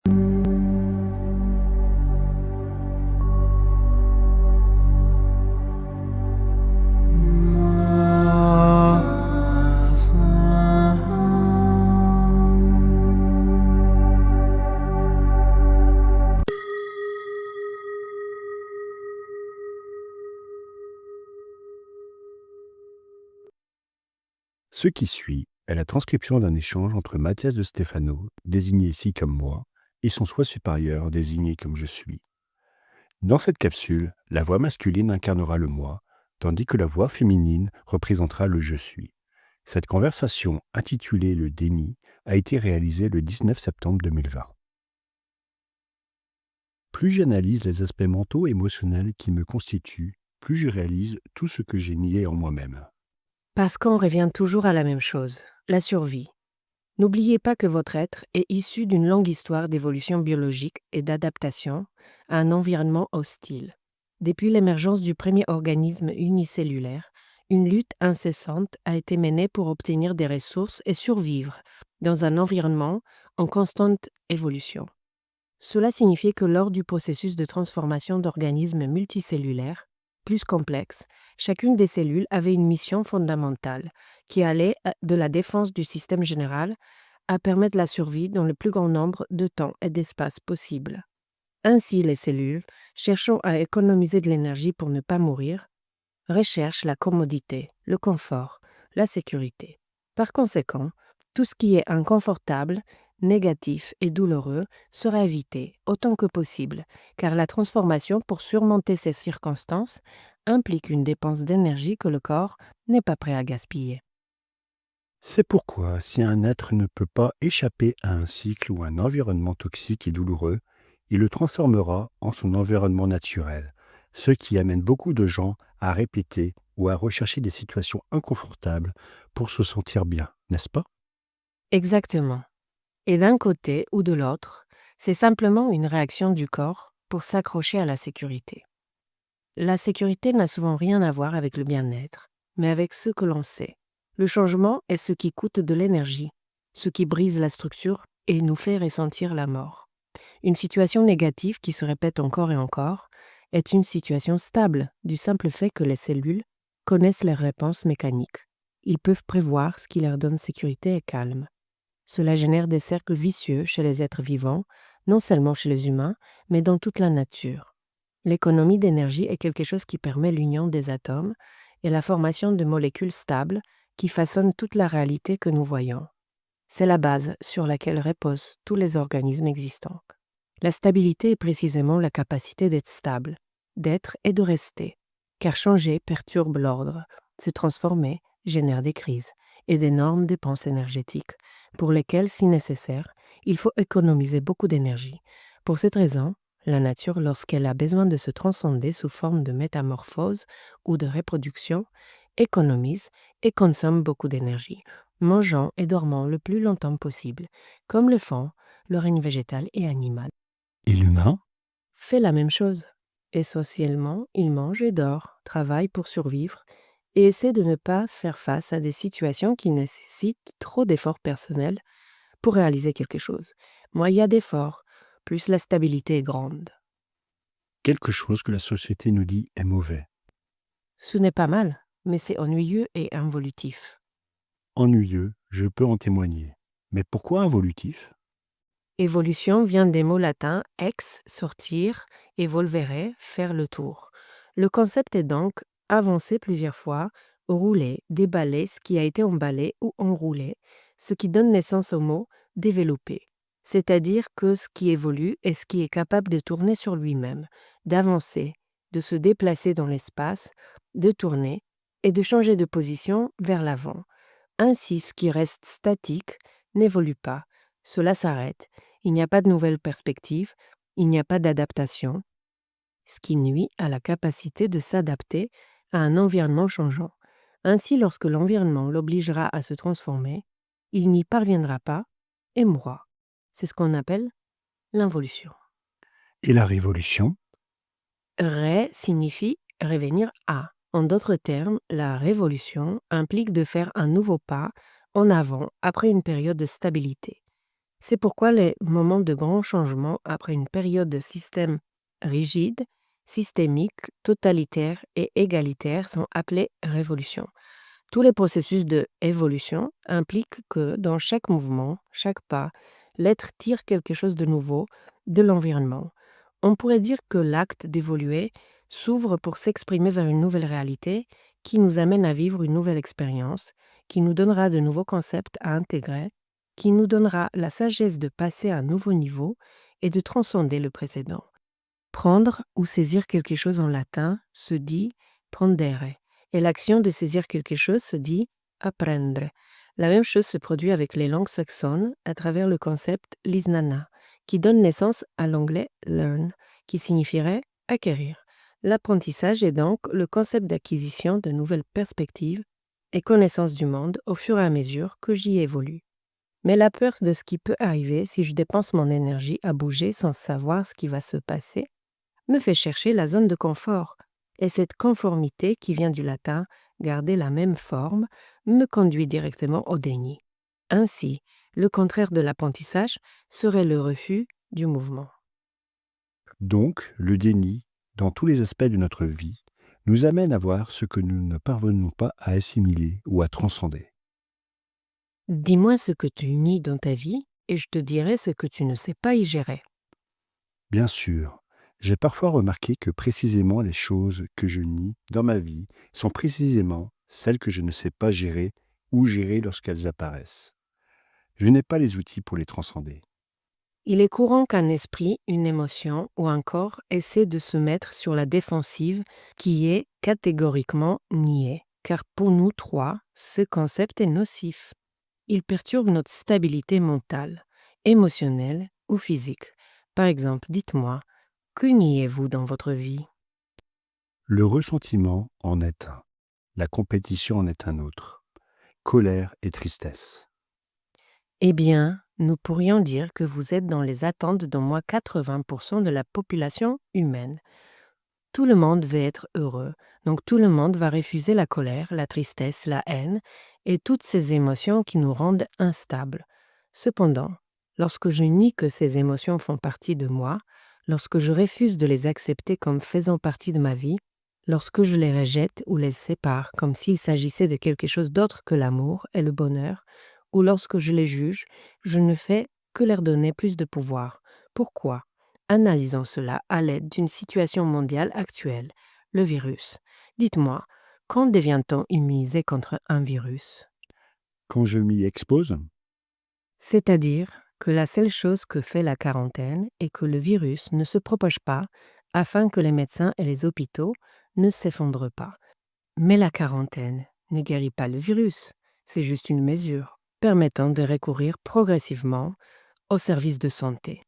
Ce qui suit est la transcription d'un échange entre Mathias de Stefano, désigné ici comme moi, et son soi supérieur, désigné comme je suis. Dans cette capsule, la voix masculine incarnera le moi, tandis que la voix féminine représentera le je suis. Cette conversation, intitulée Le déni, a été réalisée le 19 septembre 2020. Plus j'analyse les aspects mentaux et émotionnels qui me constituent, plus je réalise tout ce que j'ai nié en moi-même. Parce qu'on revient toujours à la même chose, la survie. N'oubliez pas que votre être est issu d'une longue histoire d'évolution biologique et d'adaptation à un environnement hostile. Depuis l'émergence du premier organisme unicellulaire, une lutte incessante a été menée pour obtenir des ressources et survivre dans un environnement en constante évolution. Cela signifiait que lors du processus de transformation d'organismes multicellulaires, plus complexes, chacune des cellules avait une mission fondamentale qui allait de la défense du système général à permettre la survie dans le plus grand nombre de temps et d'espace possible. Ainsi, les cellules, cherchant à économiser de l'énergie pour ne pas mourir, recherchent la commodité, le confort, la sécurité. Par conséquent, tout ce qui est inconfortable, négatif et douloureux sera évité autant que possible, car la transformation pour surmonter ces circonstances implique une dépense d'énergie que le corps n'est pas prêt à gaspiller. C'est pourquoi, si un être ne peut pas échapper à un cycle ou un environnement toxique et douloureux, il le transformera en son environnement naturel, ce qui amène beaucoup de gens à répéter ou à rechercher des situations inconfortables pour se sentir bien, n'est-ce pas? Exactement. Et d'un côté ou de l'autre, c'est simplement une réaction du corps pour s'accrocher à la sécurité. La sécurité n'a souvent rien à voir avec le bien-être, mais avec ce que l'on sait. Le changement est ce qui coûte de l'énergie, ce qui brise la structure et nous fait ressentir la mort. Une situation négative qui se répète encore et encore est une situation stable du simple fait que les cellules connaissent leurs réponses mécaniques. Ils peuvent prévoir ce qui leur donne sécurité et calme. Cela génère des cercles vicieux chez les êtres vivants, non seulement chez les humains, mais dans toute la nature. L'économie d'énergie est quelque chose qui permet l'union des atomes et la formation de molécules stables qui façonnent toute la réalité que nous voyons. C'est la base sur laquelle reposent tous les organismes existants. La stabilité est précisément la capacité d'être stable, d'être et de rester, car changer perturbe l'ordre, se transformer génère des crises et d'énormes dépenses énergétiques, pour lesquelles, si nécessaire, il faut économiser beaucoup d'énergie. Pour cette raison, la nature, lorsqu'elle a besoin de se transcender sous forme de métamorphose ou de reproduction, économise et consomme beaucoup d'énergie, mangeant et dormant le plus longtemps possible, comme le font le règne végétal et animal. Et l'humain? Fait la même chose. Essentiellement, il mange et dort, travaille pour survivre et essaie de ne pas faire face à des situations qui nécessitent trop d'efforts personnels pour réaliser quelque chose. Moins il y a d'efforts, plus la stabilité est grande. Quelque chose que la société nous dit est mauvais. Ce n'est pas mal, mais c'est ennuyeux et involutif. Ennuyeux, je peux en témoigner. Mais pourquoi involutif? Évolution vient des mots latins ex, sortir, et volvere, faire le tour. Le concept est donc avancer plusieurs fois, rouler, déballer ce qui a été emballé ou enroulé, ce qui donne naissance au mot développer. C'est-à-dire que ce qui évolue est ce qui est capable de tourner sur lui-même, d'avancer, de se déplacer dans l'espace, de tourner et de changer de position vers l'avant. Ainsi, ce qui reste statique n'évolue pas, cela s'arrête. Il n'y a pas de nouvelle perspective, il n'y a pas d'adaptation, ce qui nuit à la capacité de s'adapter à un environnement changeant. Ainsi, lorsque l'environnement l'obligera à se transformer, il n'y parviendra pas et mourra. C'est ce qu'on appelle l'involution. Et la révolution? Ré signifie revenir à. En d'autres termes, la révolution implique de faire un nouveau pas en avant après une période de stabilité. C'est pourquoi les moments de grands changements après une période de système rigide, systémique, totalitaire et égalitaire sont appelés révolutions. Tous les processus de évolution impliquent que dans chaque mouvement, chaque pas, l'être tire quelque chose de nouveau de l'environnement. On pourrait dire que l'acte d'évoluer s'ouvre pour s'exprimer vers une nouvelle réalité qui nous amène à vivre une nouvelle expérience, qui nous donnera de nouveaux concepts à intégrer, qui nous donnera la sagesse de passer à un nouveau niveau et de transcender le précédent. Prendre ou saisir quelque chose en latin se dit prendere, et l'action de saisir quelque chose se dit apprendre. La même chose se produit avec les langues saxonnes à travers le concept lisnana, qui donne naissance à l'anglais learn, qui signifierait acquérir. L'apprentissage est donc le concept d'acquisition de nouvelles perspectives et connaissances du monde au fur et à mesure que j'y évolue. Mais la peur de ce qui peut arriver si je dépense mon énergie à bouger sans savoir ce qui va se passer me fait chercher la zone de confort. Et cette conformité qui vient du latin garder la même forme me conduit directement au déni. Ainsi, le contraire de l'apprentissage serait le refus du mouvement. Donc, le déni, dans tous les aspects de notre vie, nous amène à voir ce que nous ne parvenons pas à assimiler ou à transcender. Dis-moi ce que tu nies dans ta vie et je te dirai ce que tu ne sais pas y gérer. Bien sûr, j'ai parfois remarqué que précisément les choses que je nie dans ma vie sont précisément celles que je ne sais pas gérer ou gérer lorsqu'elles apparaissent. Je n'ai pas les outils pour les transcender. Il est courant qu'un esprit, une émotion ou un corps essaie de se mettre sur la défensive qui est catégoriquement niée, car pour nous trois, ce concept est nocif. Il perturbe notre stabilité mentale, émotionnelle ou physique. Par exemple, dites-moi, que niez-vous dans votre vie? Le ressentiment en est un. La compétition en est un autre. Colère et tristesse. Eh bien, nous pourrions dire que vous êtes dans les attentes d'au moins 80% de la population humaine. Tout le monde veut être heureux, donc tout le monde va refuser la colère, la tristesse, la haine et toutes ces émotions qui nous rendent instables. Cependant, lorsque je nie que ces émotions font partie de moi, lorsque je refuse de les accepter comme faisant partie de ma vie, lorsque je les rejette ou les sépare comme s'il s'agissait de quelque chose d'autre que l'amour et le bonheur, ou lorsque je les juge, je ne fais que leur donner plus de pouvoir. Pourquoi? Analysons cela à l'aide d'une situation mondiale actuelle, le virus. Dites-moi, quand devient-on immunisé contre un virus? Quand je m'y expose, C'est-à-dire que la seule chose que fait la quarantaine est que le virus ne se propage pas afin que les médecins et les hôpitaux ne s'effondrent pas. Mais la quarantaine ne guérit pas le virus, c'est juste une mesure permettant de recourir progressivement aux services de santé.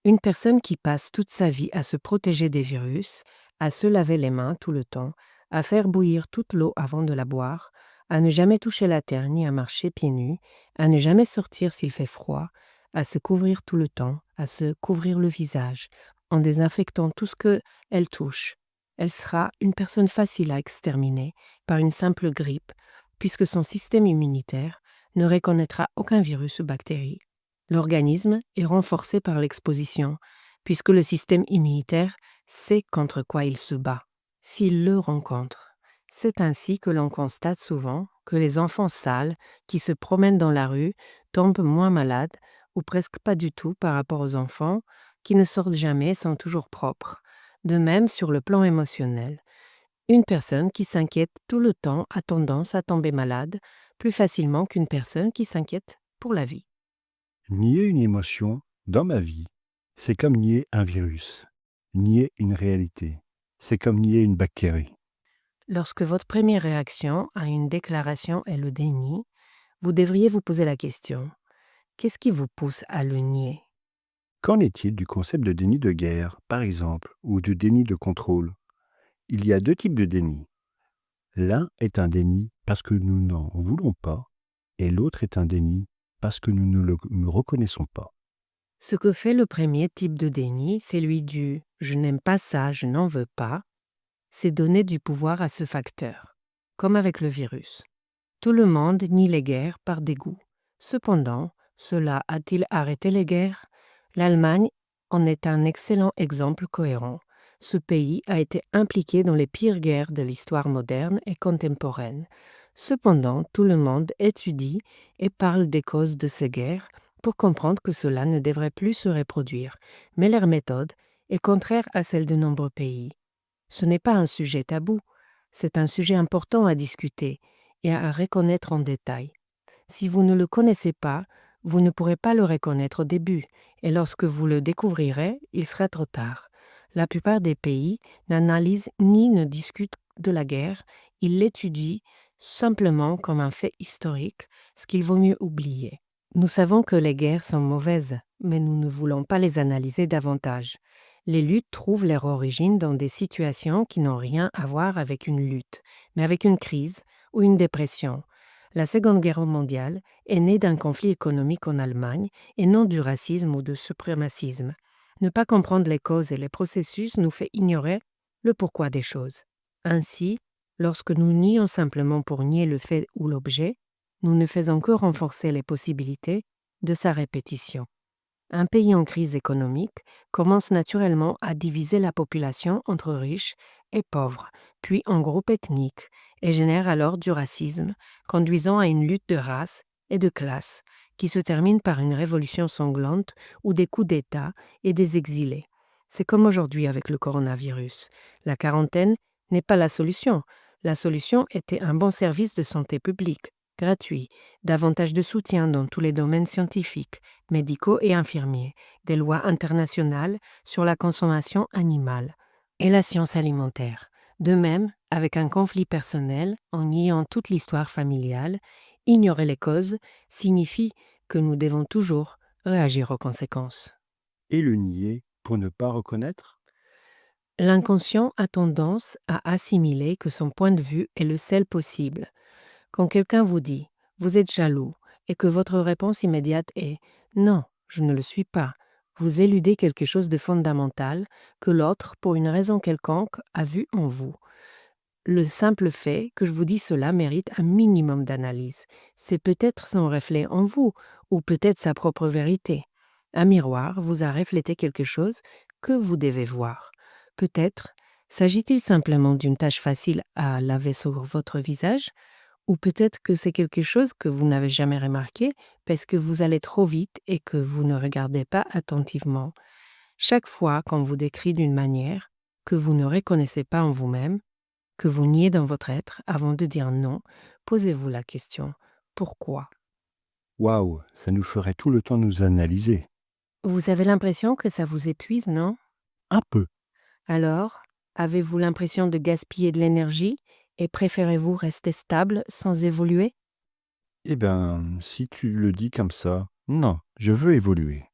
Une personne qui passe toute sa vie à se protéger des virus, à se laver les mains tout le temps, à faire bouillir toute l'eau avant de la boire, à ne jamais toucher la terre ni à marcher pieds nus, à ne jamais sortir s'il fait froid, à se couvrir tout le temps, à se couvrir le visage, en désinfectant tout ce que elle touche. Elle sera une personne facile à exterminer par une simple grippe, puisque son système immunitaire ne reconnaîtra aucun virus ou bactérie. L'organisme est renforcé par l'exposition, puisque le système immunitaire sait contre quoi il se bat, s'il le rencontre. C'est ainsi que l'on constate souvent que les enfants sales qui se promènent dans la rue tombent moins malades, ou presque pas du tout par rapport aux enfants qui ne sortent jamais et sont toujours propres. De même sur le plan émotionnel. Une personne qui s'inquiète tout le temps a tendance à tomber malade plus facilement qu'une personne qui s'inquiète pour la vie. nier une émotion dans ma vie, c'est comme nier un virus. Nier une réalité, c'est comme nier une bactérie. Lorsque votre première réaction à une déclaration est le déni, vous devriez vous poser la question: qu'est-ce qui vous pousse à le nier? Qu'en est-il du concept de déni de guerre, par exemple, ou de déni de contrôle? Il y a deux types de déni. L'un est un déni parce que nous n'en voulons pas, et l'autre est un déni parce que nous ne le reconnaissons pas. Ce que fait le premier type de déni, celui du «je n'aime pas ça, je n'en veux pas», c'est donner du pouvoir à ce facteur, comme avec le virus. Tout le monde nie les guerres par dégoût. Cependant, Cela a-t-il arrêté les guerres? L'Allemagne en est un excellent exemple cohérent. Ce pays a été impliqué dans les pires guerres de l'histoire moderne et contemporaine. Cependant, tout le monde étudie et parle des causes de ces guerres pour comprendre que cela ne devrait plus se reproduire, mais leur méthode est contraire à celle de nombreux pays. Ce n'est pas un sujet tabou, c'est un sujet important à discuter et à reconnaître en détail. Si vous ne le connaissez pas, vous ne pourrez pas le reconnaître au début, et lorsque vous le découvrirez, il sera trop tard. La plupart des pays n'analysent ni ne discutent de la guerre, ils l'étudient simplement comme un fait historique, ce qu'il vaut mieux oublier. Nous savons que les guerres sont mauvaises, mais nous ne voulons pas les analyser davantage. Les luttes trouvent leur origine dans des situations qui n'ont rien à voir avec une lutte, mais avec une crise ou une dépression. La Seconde Guerre mondiale est née d'un conflit économique en Allemagne et non du racisme ou du suprémacisme. Ne pas comprendre les causes et les processus nous fait ignorer le pourquoi des choses. Ainsi, lorsque nous nions simplement pour nier le fait ou l'objet, nous ne faisons que renforcer les possibilités de sa répétition. Un pays en crise économique commence naturellement à diviser la population entre riches et pauvres, puis en groupes ethniques, et génère alors du racisme, conduisant à une lutte de race et de classe, qui se termine par une révolution sanglante ou des coups d'État et des exilés. C'est comme aujourd'hui avec le coronavirus. La quarantaine n'est pas la solution. La solution était un bon service de santé publique, gratuit, davantage de soutien dans tous les domaines scientifiques, médicaux et infirmiers, des lois internationales sur la consommation animale et la science alimentaire. De même, avec un conflit personnel, en niant toute l'histoire familiale, ignorer les causes signifie que nous devons toujours réagir aux conséquences. Et le nier pour ne pas reconnaître? L'inconscient a tendance à assimiler que son point de vue est le seul possible. Quand quelqu'un vous dit « vous êtes jaloux » et que votre réponse immédiate est « non, je ne le suis pas », vous éludez quelque chose de fondamental que l'autre, pour une raison quelconque, a vu en vous. Le simple fait que je vous dis cela mérite un minimum d'analyse. C'est peut-être son reflet en vous, ou peut-être sa propre vérité. Un miroir vous a reflété quelque chose que vous devez voir. Peut-être s'agit-il simplement d'une tâche facile à laver sur votre visage, ou peut-être que c'est quelque chose que vous n'avez jamais remarqué parce que vous allez trop vite et que vous ne regardez pas attentivement. Chaque fois qu'on vous décrit d'une manière que vous ne reconnaissez pas en vous-même, que vous niez dans votre être avant de dire non, posez-vous la question « Pourquoi ?» Waouh, ça nous ferait tout le temps nous analyser. Vous avez l'impression que ça vous épuise, non? Un peu. Alors, avez-vous l'impression de gaspiller de l'énergie et préférez-vous rester stable sans évoluer? Eh ben, si tu le dis comme ça, non, je veux évoluer.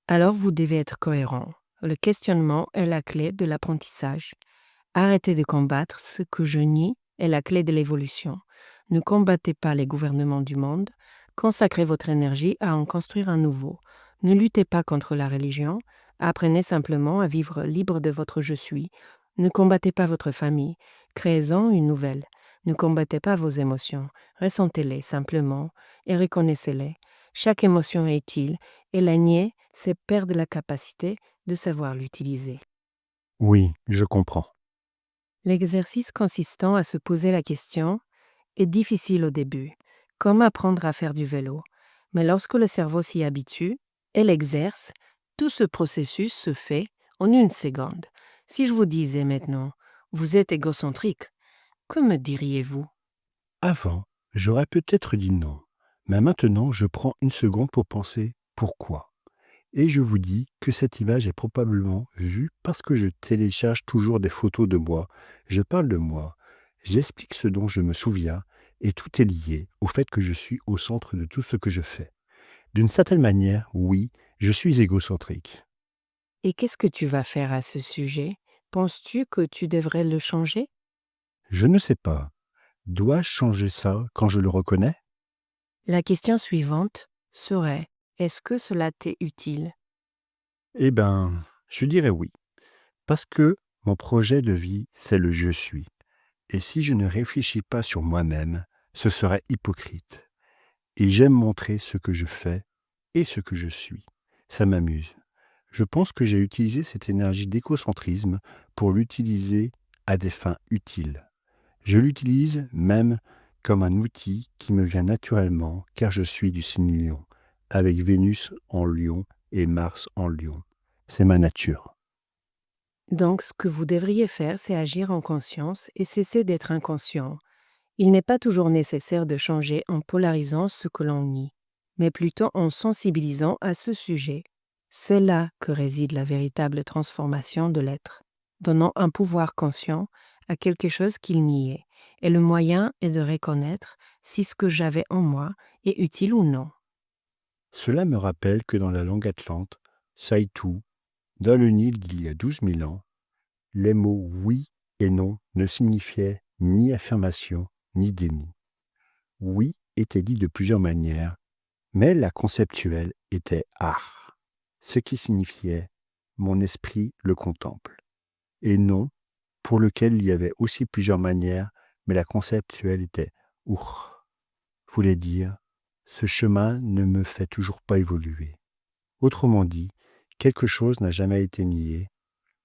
Alors vous devez être cohérent. Le questionnement est la clé de l'apprentissage. Arrêtez de combattre ce que je nie est la clé de l'évolution. Ne combattez pas les gouvernements du monde, consacrez votre énergie à en construire un nouveau. Ne luttez pas contre la religion, apprenez simplement à vivre libre de votre je suis. Ne combattez pas votre famille, créez-en une nouvelle. Ne combattez pas vos émotions, ressentez-les simplement et reconnaissez-les. Chaque émotion est utile et la nier, c'est perdre la capacité de savoir l'utiliser. Oui, je comprends. L'exercice consistant à se poser la question est difficile au début, comme apprendre à faire du vélo. Mais lorsque le cerveau s'y habitue et l'exerce, tout ce processus se fait en une seconde. Si je vous disais maintenant, vous êtes égocentrique, que me diriez-vous? Avant, j'aurais peut-être dit non, mais maintenant je prends une seconde pour penser pourquoi. Et je vous dis que cette image est probablement vue parce que je télécharge toujours des photos de moi, je parle de moi, j'explique ce dont je me souviens, et tout est lié au fait que je suis au centre de tout ce que je fais. D'une certaine manière, oui, je suis égocentrique. Et qu'est-ce que tu vas faire à ce sujet? Penses-tu que tu devrais le changer? Je ne sais pas. Dois-je changer ça quand je le reconnais? La question suivante serait, est-ce que cela t'est utile? Eh ben, je dirais oui. Parce que mon projet de vie, c'est le je suis. Et si je ne réfléchis pas sur moi-même, ce serait hypocrite. Et j'aime montrer ce que je fais et ce que je suis. Ça m'amuse. Je pense que j'ai utilisé cette énergie d'écocentrisme pour l'utiliser à des fins utiles. Je l'utilise même comme un outil qui me vient naturellement car je suis du signe Lion, avec Vénus en Lion et Mars en Lion. C'est ma nature. Donc, ce que vous devriez faire, c'est agir en conscience et cesser d'être inconscient. Il n'est pas toujours nécessaire de changer en polarisant ce que l'on nie, mais plutôt en sensibilisant à ce sujet. C'est là que réside la véritable transformation de l'être, donnant un pouvoir conscient à quelque chose qu'il niait, et le moyen est de reconnaître si ce que j'avais en moi est utile ou non. Cela me rappelle que dans la langue atlante, Saitou, dans le Nil d'il y a 12 000 ans, les mots oui et non ne signifiaient ni affirmation ni déni. Oui était dit de plusieurs manières, mais la conceptuelle était ar, ce qui signifiait mon esprit le contemple, et non, pour lequel il y avait aussi plusieurs manières, mais la conceptuelle était our, voulait dire ce chemin ne me fait toujours pas évoluer. Autrement dit, quelque chose n'a jamais été nié,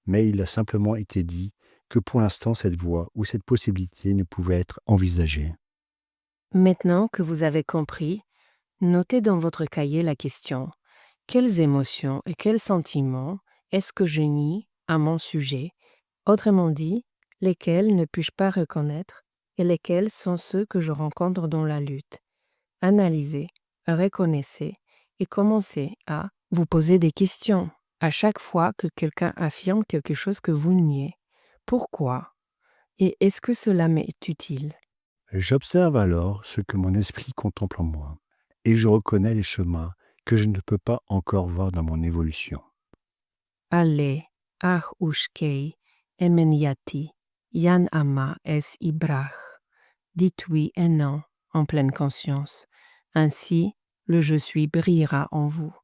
mais il a simplement été dit que pour l'instant cette voie ou cette possibilité ne pouvait être envisagée. Maintenant que vous avez compris, notez dans votre cahier la question: quelles émotions et quels sentiments est-ce que je nie à mon sujet? Autrement dit, lesquels ne puis-je pas reconnaître et lesquels sont ceux que je rencontre dans la lutte? Analysez, reconnaissez et commencez à vous poser des questions à chaque fois que quelqu'un affirme quelque chose que vous niez. Pourquoi? Et est-ce que cela m'est utile? J'observe alors ce que mon esprit contemple en moi, et je reconnais les chemins que je ne peux pas encore voir dans mon évolution. Ale, ach ushkei, emeniati, yan ama es ibrach. Dites oui et non en pleine conscience. Ainsi, le je suis brillera en vous.